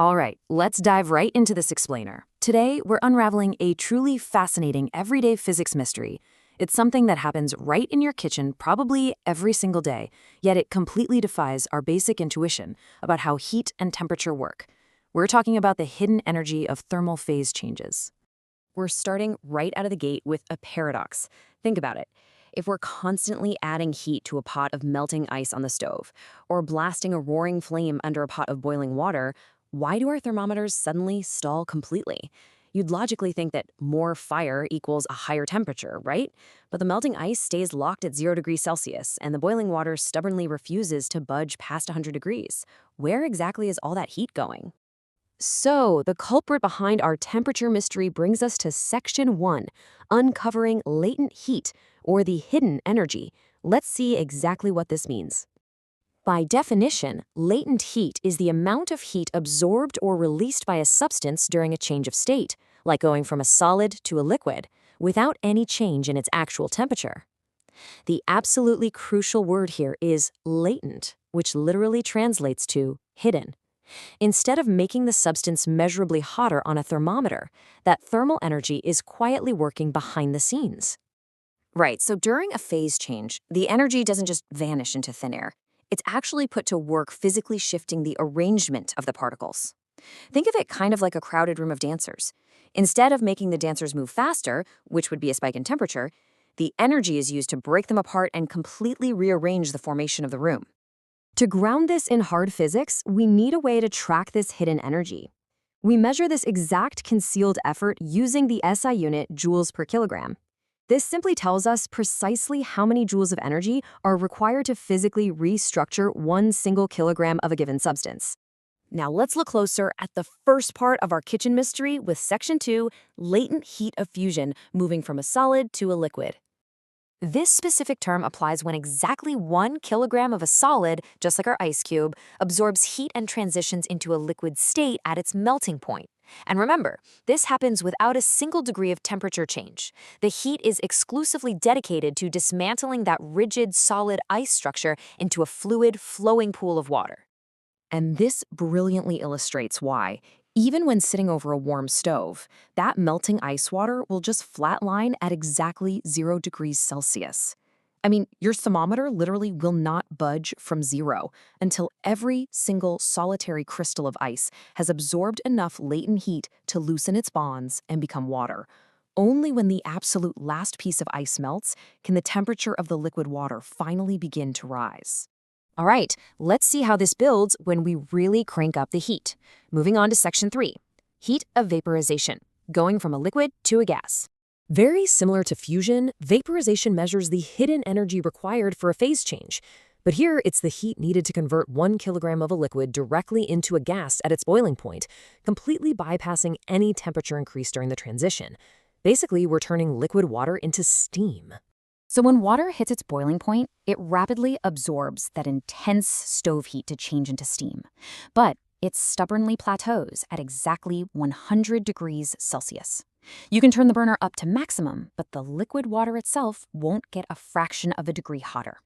All right, let's dive right into this explainer. Today, we're unraveling a truly fascinating everyday physics mystery. It's something that happens right in your kitchen probably every single day, yet it completely defies our basic intuition about how heat and temperature work. We're talking about the hidden energy of thermal phase changes. We're starting right out of the gate with a paradox. Think about it. If we're constantly adding heat to a pot of melting ice on the stove, or blasting a roaring flame under a pot of boiling water, why do our thermometers suddenly stall completely? You'd logically think that more fire equals a higher temperature, right? But the melting ice stays locked at 0 degrees Celsius, and the boiling water stubbornly refuses to budge past 100 degrees. Where exactly is all that heat going? So, the culprit behind our temperature mystery brings us to Section 1, uncovering latent heat, or the hidden energy. Let's see exactly what this means. By definition, latent heat is the amount of heat absorbed or released by a substance during a change of state, like going from a solid to a liquid, without any change in its actual temperature. The absolutely crucial word here is latent, which literally translates to hidden. Instead of making the substance measurably hotter on a thermometer, that thermal energy is quietly working behind the scenes. Right, so during a phase change, the energy doesn't just vanish into thin air. It's actually put to work physically shifting the arrangement of the particles. Think of it kind of like a crowded room of dancers. Instead of making the dancers move faster, which would be a spike in temperature, the energy is used to break them apart and completely rearrange the formation of the room. To ground this in hard physics, we need a way to track this hidden energy. We measure this exact concealed effort using the SI unit joules per kilogram. This simply tells us precisely how many joules of energy are required to physically restructure 1 single kilogram of a given substance. Now let's look closer at the first part of our kitchen mystery with Section 2, latent heat of fusion, moving from a solid to a liquid. This specific term applies when exactly 1 kilogram of a solid, just like our ice cube, absorbs heat and transitions into a liquid state at its melting point. And remember, this happens without a single degree of temperature change. The heat is exclusively dedicated to dismantling that rigid, solid ice structure into a fluid, flowing pool of water. And this brilliantly illustrates why, even when sitting over a warm stove, that melting ice water will just flatline at exactly 0 degrees Celsius. I mean, your thermometer literally will not budge from 0 until every single solitary crystal of ice has absorbed enough latent heat to loosen its bonds and become water. Only when the absolute last piece of ice melts can the temperature of the liquid water finally begin to rise. All right, let's see how this builds when we really crank up the heat. Moving on to Section 3, heat of vaporization, going from a liquid to a gas. Very similar to fusion, vaporization measures the hidden energy required for a phase change. But here, it's the heat needed to convert 1 kilogram of a liquid directly into a gas at its boiling point, completely bypassing any temperature increase during the transition. Basically, we're turning liquid water into steam. So when water hits its boiling point, it rapidly absorbs that intense stove heat to change into steam. But it stubbornly plateaus at exactly 100 degrees Celsius. You can turn the burner up to maximum, but the liquid water itself won't get a fraction of a degree hotter.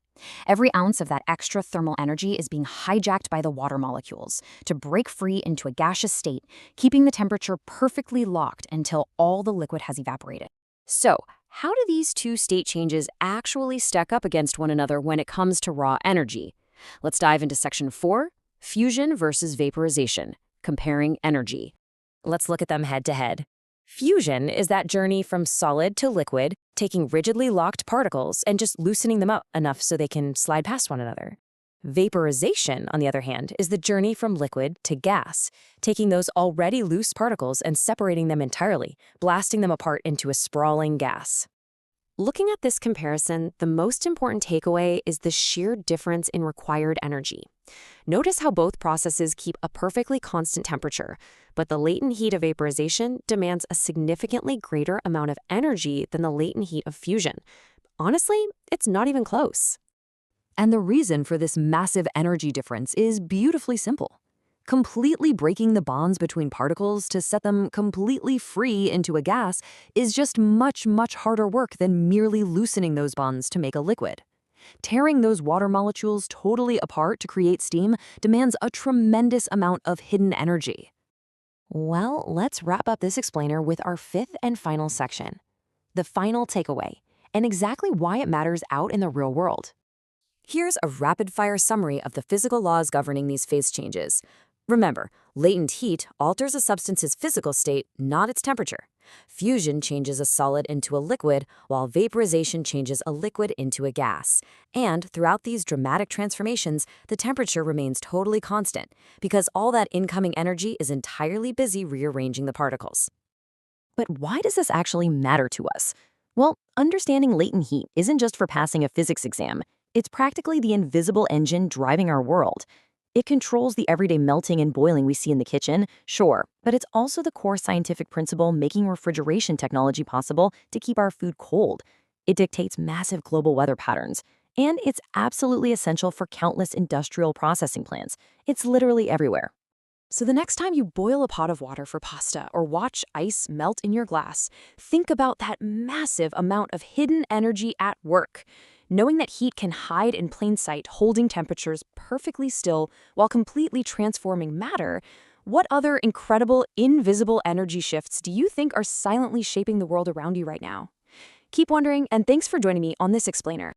Every ounce of that extra thermal energy is being hijacked by the water molecules to break free into a gaseous state, keeping the temperature perfectly locked until all the liquid has evaporated. So, how do these two state changes actually stack up against one another when it comes to raw energy? Let's dive into Section 4, fusion versus vaporization, comparing energy. Let's look at them head to head. Fusion is that journey from solid to liquid, taking rigidly locked particles and just loosening them up enough so they can slide past one another. Vaporization, on the other hand, is the journey from liquid to gas, taking those already loose particles and separating them entirely, blasting them apart into a sprawling gas. Looking at this comparison, the most important takeaway is the sheer difference in required energy. Notice how both processes keep a perfectly constant temperature, but the latent heat of vaporization demands a significantly greater amount of energy than the latent heat of fusion. Honestly, it's not even close. And the reason for this massive energy difference is beautifully simple. Completely breaking the bonds between particles to set them completely free into a gas is just much, much harder work than merely loosening those bonds to make a liquid. Tearing those water molecules totally apart to create steam demands a tremendous amount of hidden energy. Well, let's wrap up this explainer with our fifth and final section, the final takeaway, and exactly why it matters out in the real world. Here's a rapid-fire summary of the physical laws governing these phase changes. Remember, latent heat alters a substance's physical state, not its temperature. Fusion changes a solid into a liquid, while vaporization changes a liquid into a gas. And throughout these dramatic transformations, the temperature remains totally constant, because all that incoming energy is entirely busy rearranging the particles. But why does this actually matter to us? Well, understanding latent heat isn't just for passing a physics exam. It's practically the invisible engine driving our world. It controls the everyday melting and boiling we see in the kitchen, sure, but it's also the core scientific principle making refrigeration technology possible to keep our food cold. It dictates massive global weather patterns, and it's absolutely essential for countless industrial processing plants. It's literally everywhere. So the next time you boil a pot of water for pasta or watch ice melt in your glass, think about that massive amount of hidden energy at work. Knowing that heat can hide in plain sight, holding temperatures perfectly still while completely transforming matter, what other incredible, invisible energy shifts do you think are silently shaping the world around you right now? Keep wondering, and thanks for joining me on this explainer.